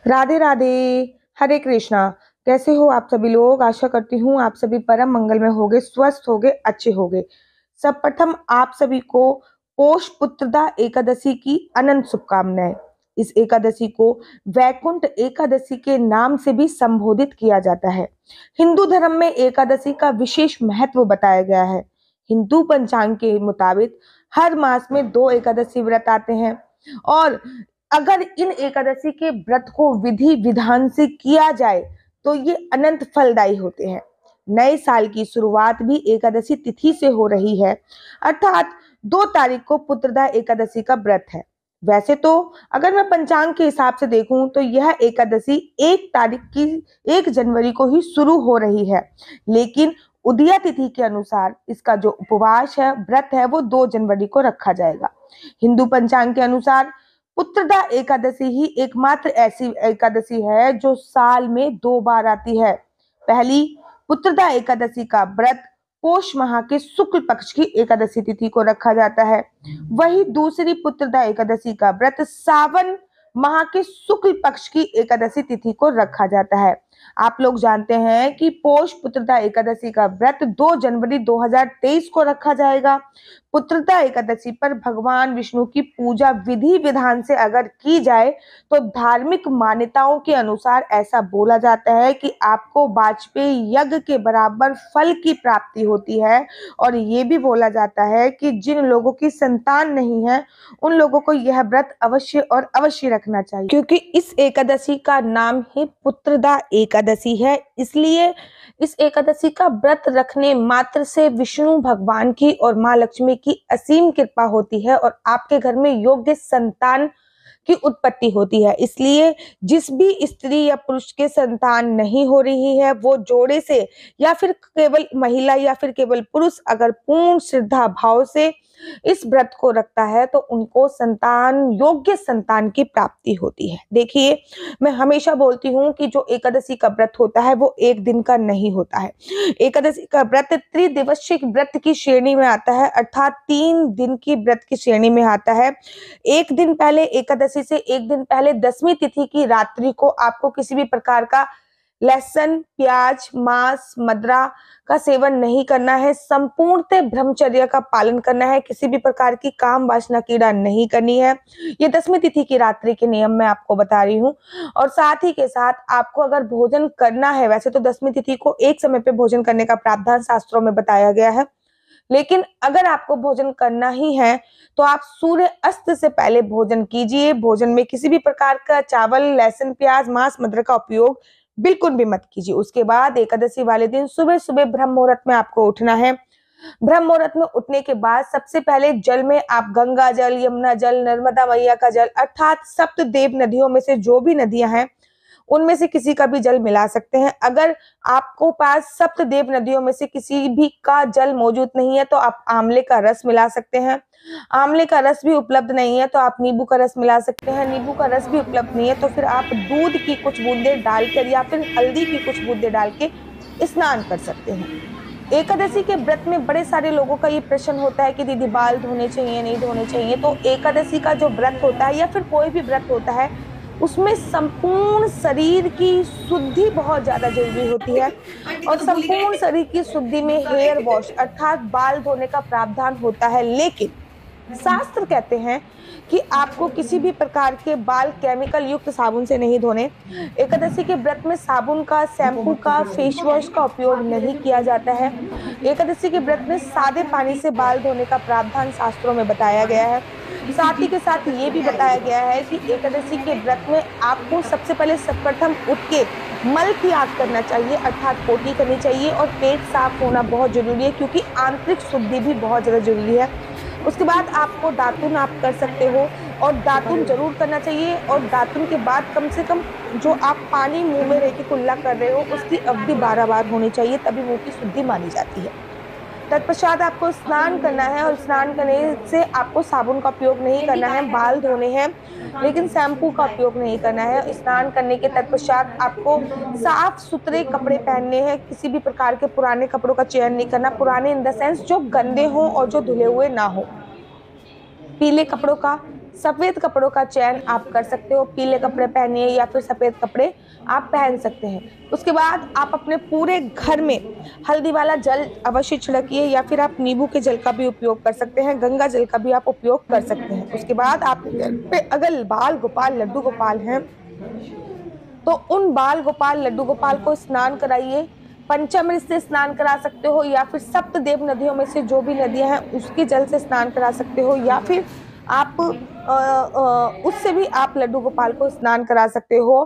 राधे राधे। हरे कृष्णा। कैसे हो आप सभी लोग? आशा करती हूँ आप सभी परम मंगल में होगे, स्वस्थ होगे, अच्छे होगे। सब प्रथम आप सभी को पोष पुत्रदा एकादशी की अनंत शुभकामनाएं। इस एकादशी को वैकुंठ एकादशी के नाम से भी संबोधित किया जाता है। हिंदू धर्म में एकादशी का विशेष महत्व बताया गया है। हिंदू पंचांग के मुताबिक हर मास में 2 एकादशी व्रत आते हैं और अगर इन एकादशी के व्रत को विधि विधान से किया जाए तो ये अनंत फलदायी होते हैं। नए साल की शुरुआत भी एकादशी तिथि से हो रही है, अर्थात 2 तारीख को पुत्रदा एकादशी का व्रत है। वैसे तो अगर मैं पंचांग के हिसाब से देखूं तो यह एकादशी 1 तारीख की 1 जनवरी को ही शुरू हो रही है, लेकिन उदया तिथि के अनुसार इसका जो उपवास है, व्रत है, वो 2 जनवरी को रखा जाएगा। हिंदू पंचांग के अनुसार पुत्रदा एकादशी ही एकमात्र ऐसी एकादशी है जो साल में 2 बार आती है। पहली पुत्रदा एकादशी का व्रत पोष माह के शुक्ल पक्ष की एकादशी तिथि को रखा जाता है। वही दूसरी पुत्रदा एकादशी का व्रत सावन माह के शुक्ल पक्ष की एकादशी तिथि को रखा जाता है। आप लोग जानते हैं कि पोष पुत्रदा एकादशी का व्रत 2 जनवरी 2023 को रखा जाएगा। पुत्रदा एकादशी पर भगवान विष्णु की पूजा विधि विधान से अगर की जाए तो धार्मिक मान्यताओं के अनुसार ऐसा बोला जाता है कि आपको वाजपेयी यज्ञ के बराबर फल की प्राप्ति होती है। और ये भी बोला जाता है कि जिन लोगों की संतान नहीं है उन लोगों को यह व्रत अवश्य और अवश्य रखना चाहिए, क्योंकि इस एकादशी का नाम ही पुत्रदा एकादशी है। इसलिए इस एकादशी का व्रत रखने मात्र से विष्णु भगवान की और माँ लक्ष्मी की असीम कृपा होती है और आपके घर में योग्य संतान की उत्पत्ति होती है। इसलिए जिस भी स्त्री या पुरुष के संतान नहीं हो रही है वो जोड़े से या फिर केवल महिला या फिर केवल पुरुष अगर पूर्ण श्रद्धा भाव से इस व्रत को रखता है तो उनको संतान योग्य संतान की प्राप्ति होती है। देखिए, मैं हमेशा बोलती हूँ कि जो एकादशी का व्रत होता है वो एक दिन का नहीं होता है। एकादशी का व्रत त्रिदिवसीय व्रत की श्रेणी में आता है, अर्थात 3 दिन की व्रत की श्रेणी में आता है। एक दिन पहले एकादशी से एक दिन पहले 10वीं तिथि की रात्रि को आपको किसी भी प्रकार का लहसुन, प्याज, मांस, मदिरा का सेवन नहीं करना है। संपूर्णतः ब्रह्मचर्य का पालन करना है। किसी भी प्रकार की काम वासना कीड़ा नहीं करनी है। ये 10वीं तिथि की रात्रि के नियम मैं आपको बता रही हूँ। और साथ ही के साथ आपको अगर भोजन करना है, वैसे तो 10वीं तिथि को एक समय पे भोजन करने का प्रावधान शास्त्रों में बताया गया है, लेकिन अगर आपको भोजन करना ही है तो आप सूर्य अस्त से पहले भोजन कीजिए। भोजन में किसी भी प्रकार का चावल, लहसुन, प्याज, मांस, मदिरा का उपयोग बिल्कुल भी मत कीजिए। उसके बाद एकादशी वाले दिन सुबह सुबह ब्रह्म मुहूर्त में आपको उठना है। ब्रह्म मुहूर्त में उठने के बाद सबसे पहले जल में आप गंगा जल, यमुना जल, नर्मदा मैया का जल, अर्थात सप्त देव नदियों में से जो भी नदियां हैं उनमें से किसी का भी जल मिला सकते हैं। अगर आपको पास सप्त देव नदियों में से किसी भी का जल मौजूद नहीं है तो आप आंवले का रस मिला सकते हैं। आंवले का रस भी उपलब्ध नहीं है तो आप नींबू का रस मिला सकते हैं। नींबू का रस भी उपलब्ध नहीं है तो फिर आप दूध की कुछ बूंदें डालकर या फिर हल्दी की कुछ बूंदें डाल के स्नान कर सकते हैं। एकादशी के व्रत में बड़े सारे लोगों का ये प्रश्न होता है कि दीदी बाल धोने चाहिए, नहीं धोने चाहिए। तो एकादशी का जो व्रत होता है या फिर कोई भी व्रत होता है उसमें संपूर्ण शरीर की शुद्धि बहुत ज्यादा जरूरी होती है। और संपूर्ण शरीर की शुद्धि में हेयर वॉश अर्थात बाल धोने का प्रावधान होता है, लेकिन शास्त्र कहते हैं कि आपको किसी भी प्रकार के बाल केमिकल युक्त साबुन से नहीं धोने। एकादशी के व्रत में साबुन का, शैम्पू का, फेस वॉश का उपयोग नहीं किया जाता है। एकादशी के व्रत में सादे पानी से बाल धोने का प्रावधान शास्त्रों में बताया गया है। साथ ही के साथ ये भी बताया गया है कि एकादशी के व्रत में आपको सबसे पहले सर्वप्रथम उठ के मल त्याग करना चाहिए, अर्थात पोटी करनी चाहिए और पेट साफ होना बहुत जरूरी है, क्योंकि आंतरिक शुद्धि भी बहुत ज्यादा जरूरी है। उसके बाद आपको दातुन आप कर सकते हो और दातुन जरूर करना चाहिए। और दातुन के बाद कम से कम जो आप पानी मुंह में रह के कुल्ला कर रहे हो उसकी अवधि 12 बार होनी चाहिए, तभी मुंह की शुद्धि मानी जाती है। तत्पश्चात आपको स्नान करना है और स्नान करने से आपको साबुन का उपयोग नहीं करना है। बाल धोने हैं लेकिन शैम्पू का उपयोग नहीं करना है। स्नान करने के तत्पश्चात आपको साफ सुथरे कपड़े पहनने हैं। किसी भी प्रकार के पुराने कपड़ों का चयन नहीं करना। पुराने इन द सेंस जो गंदे हों और जो धुले हुए ना हो। पीले कपड़ों का, सफेद कपड़ों का चयन आप कर सकते हो, पीले कपड़े पहनिए या फिर सफेद कपड़े आप पहन सकते हैं। उसके बाद आप अपने पूरे घर में हल्दी वाला जल अवश्य छिड़किए या फिर आप नींबू के जल का भी उपयोग कर सकते हैं, गंगा जल का भी आप उपयोग कर सकते हैं। उसके बाद आपके घर पे अगर बाल गोपाल लड्डू गोपाल हैं तो उन बाल गोपाल लड्डू गोपाल को स्नान कराइए। पंचामृत से स्नान करा सकते हो या फिर सप्तदेव नदियों में से जो भी नदियां हैं उसके जल से स्नान करा सकते हो या फिर आप उससे भी आप लड्डू गोपाल को स्नान करा सकते हो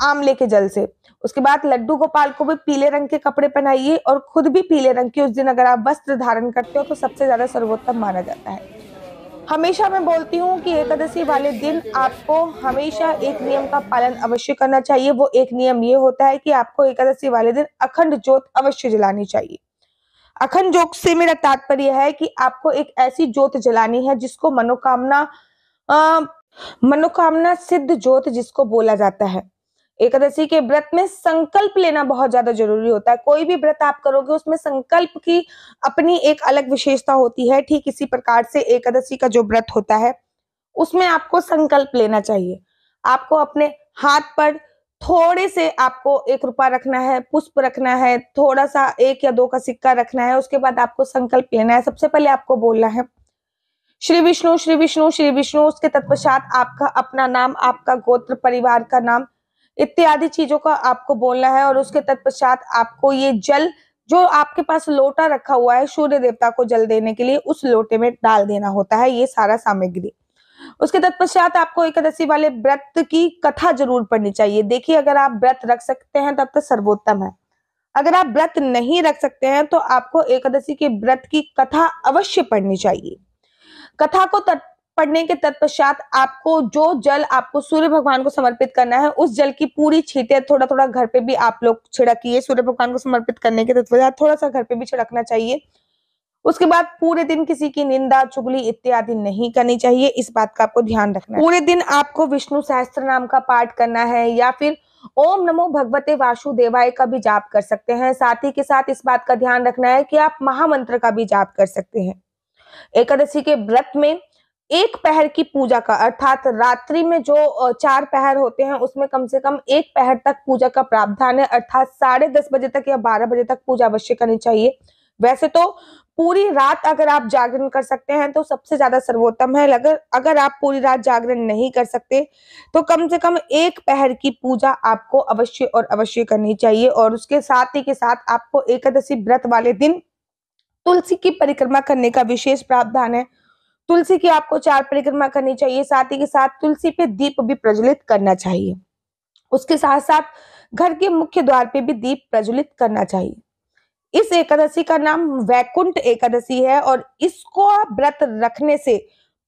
आंवले के जल से। उसके बाद लड्डू गोपाल को भी पीले रंग के कपड़े पहनाइए और खुद भी पीले रंग के उस दिन अगर आप वस्त्र धारण करते हो तो सबसे ज्यादा सर्वोत्तम माना जाता है। हमेशा मैं बोलती हूँ कि एकादशी वाले दिन आपको हमेशा एक नियम का पालन अवश्य करना चाहिए। वो एक नियम ये होता है कि आपको एकादशी वाले दिन अखंड ज्योत अवश्य जलानी चाहिए। अखंड ज्योत से मेरा तात्पर्य है कि आपको एक ऐसी ज्योत जलानी है जिसको मनोकामना सिद्ध ज्योत जिसको बोला जाता है। एकादशी के व्रत में संकल्प लेना बहुत ज्यादा जरूरी होता है। कोई भी व्रत आप करोगे उसमें संकल्प की अपनी एक अलग विशेषता होती है। ठीक इसी प्रकार से एकादशी का जो व्रत होता है उसमें आपको संकल्प लेना चाहिए। आपको अपने हाथ पर थोड़े से आपको 1 रुपया रखना है, पुष्प रखना है, थोड़ा सा 1 या 2 का सिक्का रखना है। उसके बाद आपको संकल्प लेना है। सबसे पहले आपको बोलना है श्री विष्णु श्री विष्णु श्री विष्णु। उसके तत्पश्चात आपका अपना नाम, आपका गोत्र, परिवार का नाम इत्यादि चीजों का आपको बोलना है। और उसके तत्पश्चात आपको ये जल जो आपके पास लोटा रखा हुआ है सूर्य देवता को जल देने के लिए उस लोटे में डाल देना होता है ये सारा सामग्री। उसके तत्पश्चात आपको एकादशी वाले व्रत की कथा जरूर पढ़नी चाहिए। देखिए अगर आप व्रत रख सकते हैं तब तो सर्वोत्तम है। अगर आप व्रत नहीं रख सकते हैं तो आपको एकादशी के व्रत की कथा अवश्य पढ़नी चाहिए। कथा को पढ़ने के तत्पश्चात आपको जो जल आपको सूर्य भगवान को समर्पित करना है उस जल की पूरी छींटे थोड़ा थोड़ा घर पे भी आप लोग छिड़किए। सूर्य भगवान को समर्पित करने के तत्पश्चात थोड़ा सा घर पे भी छिड़कना चाहिए। उसके बाद पूरे दिन किसी की निंदा चुगली इत्यादि नहीं करनी चाहिए। इस बात का आपको ध्यान रखना है। पूरे दिन आपको विष्णु सहस्त्र नाम का पाठ करना है या फिर ओम नमो भगवते वासुदेवाय का भी जाप कर सकते हैं। साथ ही के साथ इस बात का ध्यान रखना है कि आप महामंत्र का भी जाप कर सकते हैं। एकादशी के व्रत में 1 पहर की पूजा का अर्थात रात्रि में जो 4 पहर होते हैं उसमें कम से कम 1 पहर तक पूजा का प्रावधान है। अर्थात 10:30 बजे तक या 12 बजे तक पूजा अवश्य करनी चाहिए। वैसे तो पूरी रात अगर आप जागरण कर सकते हैं तो सबसे ज्यादा सर्वोत्तम है। अगर आप पूरी रात जागरण नहीं कर सकते तो कम से कम 1 पहर की पूजा आपको अवश्य और अवश्य करनी चाहिए। और उसके साथ ही के साथ आपको एकादशी व्रत वाले दिन तुलसी की परिक्रमा करने का विशेष प्रावधान है। तुलसी की आपको 4 परिक्रमा करनी चाहिए। साथ ही के साथ तुलसी पे दीप भी प्रज्वलित करना चाहिए। उसके साथ साथ घर के मुख्य द्वार पे भी दीप प्रज्वलित करना चाहिए। इस एकादशी का नाम वैकुंठ एकादशी है और इसको व्रत रखने से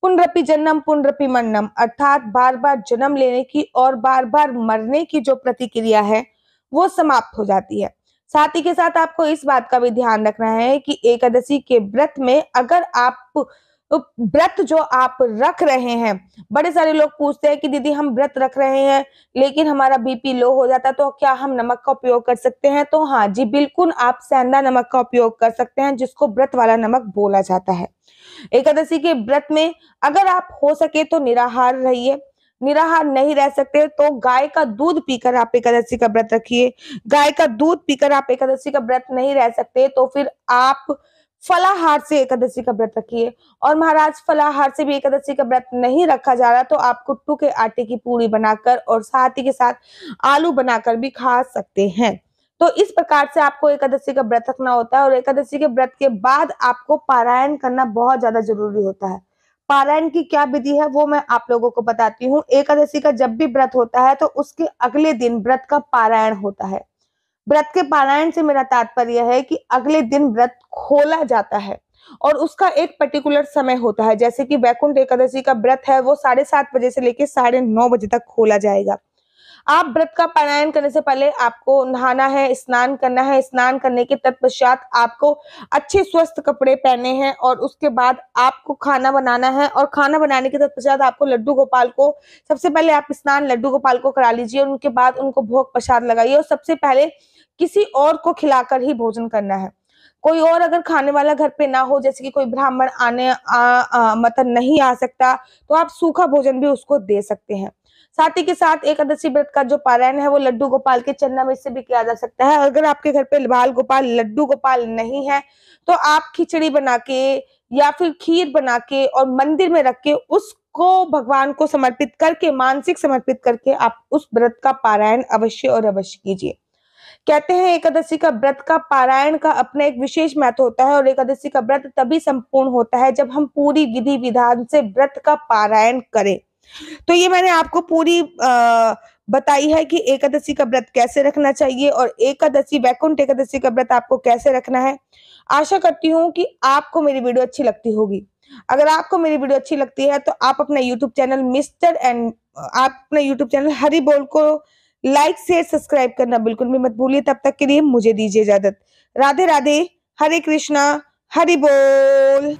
पुनरपि जन्म पुनरपि मरणम अर्थात बार बार जन्म लेने की और बार बार मरने की जो प्रतिक्रिया है वो समाप्त हो जाती है। साथ ही के साथ आपको इस बात का भी ध्यान रखना है कि एकादशी के व्रत में अगर आप व्रत जो आप रख रहे हैं, बड़े सारे लोग पूछते हैं कि दीदी हम व्रत रख रहे हैं लेकिन हमारा बीपी लो हो जाता है तो क्या हम नमक का उपयोग कर सकते हैं? तो हाँ जी बिल्कुल, आप सेंधा नमक का उपयोग कर सकते हैं जिसको व्रत वाला नमक बोला जाता है। एकादशी के व्रत में अगर आप हो सके तो निराहार रहिए। निराहार नहीं रह सकते तो गाय का दूध पीकर आप एकादशी का व्रत रखिए। गाय का दूध पीकर आप एकादशी का व्रत नहीं रह सकते तो फिर आप फलाहार से एकादशी का व्रत रखिए। और महाराज फलाहार से भी एकादशी का व्रत नहीं रखा जा रहा तो आप कुट्टू के आटे की पूरी बनाकर और साथ ही के साथ आलू बनाकर भी खा सकते हैं। तो इस प्रकार से आपको एकादशी का व्रत रखना होता है। और एकादशी के व्रत के बाद आपको पारायण करना बहुत ज्यादा जरूरी होता है। पारायण की क्या विधि है वो मैं आप लोगों को बताती हूँ। एकादशी का जब भी व्रत होता है तो उसके अगले दिन व्रत का पारायण होता है। व्रत के पारायण से मेरा तात्पर्य है कि अगले दिन व्रत खोला जाता है और उसका एक पर्टिकुलर समय होता है। जैसे कि वैकुंठ एकादशी का व्रत है वो 7:30 बजे से लेकर 9:30 बजे तक खोला जाएगा। आप व्रत का पारायण करने से पहले आपको नहाना है, स्नान करना है। स्नान करने के तत्पश्चात आपको अच्छे स्वस्थ कपड़े पहने हैं और उसके बाद आपको खाना बनाना है। और खाना बनाने के तत्पश्चात आपको लड्डू गोपाल को सबसे पहले आप स्नान लड्डू गोपाल को करा लीजिए और उनके बाद उनको भोग प्रसाद लगाइए और सबसे पहले किसी और को खिलाकर ही भोजन करना है। कोई और अगर खाने वाला घर पे ना हो, जैसे कि कोई ब्राह्मण मतलब नहीं आ सकता, तो आप सूखा भोजन भी उसको दे सकते हैं। साथ ही के साथ एकादशी व्रत का जो पारायण है वो लड्डू गोपाल के चरनामृत से भी किया जा सकता है। अगर आपके घर पे बाल गोपाल, लड्डू गोपाल नहीं है, तो आप खिचड़ी बना के या फिर खीर बना के और मंदिर में रख के उसको भगवान को समर्पित करके, मानसिक समर्पित करके आप उस व्रत का पारायण अवश्य और अवश्य कीजिए। कहते हैं एकादशी का व्रत का पारायण का अपना एक विशेष महत्व होता है और एकादशी का व्रत तभी संपूर्ण होता है जब हम पूरी विधि विधान से व्रत का पारायण करें। तो ये मैंने आपको पूरी बताई है कि एकादशी का व्रत कैसे रखना चाहिए और एकादशी, वैकुंठ एकादशी का व्रत आपको कैसे रखना है। आशा करती हूँ कि आपको मेरी वीडियो अच्छी लगती होगी। अगर आपको मेरी वीडियो अच्छी लगती है तो आप अपना यूट्यूब चैनल आप अपना यूट्यूब चैनल हरि बोल को लाइक शेयर सब्सक्राइब करना बिल्कुल भी मत भूलिए। तब तक के लिए मुझे दीजिए इजाजत। राधे राधे, हरे कृष्णा, हरि बोल।